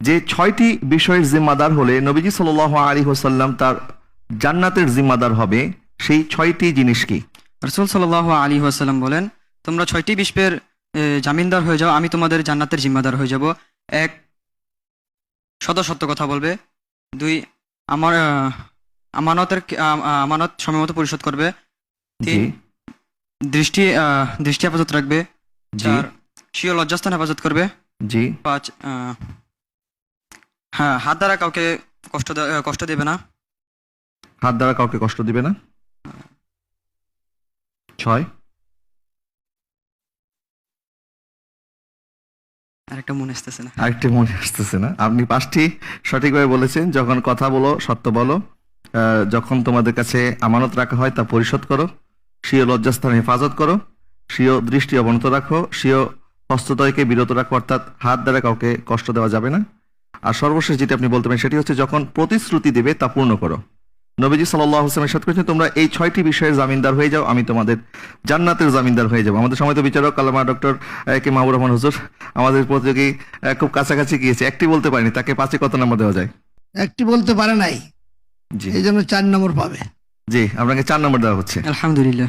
যে 6টি বিষয়ের জিম্মাদার হলে নবীজি সাল্লাল্লাহু আলাইহি ওয়াসাল্লাম তার জান্নাতের জিম্মাদার হবে, সেই 6টি জিনিস কি? রাসূল সাল্লাল্লাহু আলাইহি ওয়াসাল্লাম বলেন, তোমরা 6টি বিষয়ের জামিনদার হয়ে যাও, আমি তোমাদের জান্নাতের জিম্মাদার হয়ে যাব। 1, সদা সত্য কথা বলবে। 2, আমার আমানত সময়মতো পরিশোধ করবে। 3, দৃষ্টি হেফাজত রাখবে। 4, স্বীয় লজ্জাস্থান হেফাজত করবে। জি। 5, হ্যাঁ, হাত দ্বারা কাউকে কষ্ট দেবে না। হাত দ্বারা কাউকে কষ্ট দিবে না। 6, আরেকটা মনে আসতেছে না। আরেকটি মনে আসতেছে না। আপনি 5টি সঠিকভাবে বলেছেন। যখন কথা বলো সত্য বলো, যখন তোমাদের কাছে আমানত রাখা হয় তা পরিশোধ করো, স্বীয় লজ্জাস্থান হেফাজত করো, স্বীয় দৃষ্টি অবনত রাখো, স্বীয় হস্তদ্বয়কে বিরত রাখো, অর্থাৎ হাত দ্বারা কাউকে কষ্ট দেওয়া যাবে না। আর সর্বশেষ যেটা আপনি বলতে পারেন সেটি হচ্ছে যখন প্রতিশ্রুতি দেবে তা পূর্ণ করো। নবীজি সাল্লাল্লাহু আলাইহি ওয়াসাল্লাম ইরশাদ করেছেন, তোমরা এই 6টি বিষয়ের জামিনদার হয়ে যাও, আমি তোমাদের জান্নাতের জামিনদার হয়ে যাব। আমাদের সময় তো বিচারক আল্লামা ডক্টর কে মাহবুব রহমান হুজুর আমাদের প্রতিযোগী খুব কাছাকাছি গিয়েছে, একটি বলতে পারেনি, তাকে 5-এ কত নম্বর দেওয়া যায়? একটি বলতে পারে নাই, জি এই জন্য 4 নম্বর পাবে। জি, আপনাকে 4 নম্বর দেওয়া হচ্ছে। আলহামদুলিল্লাহ।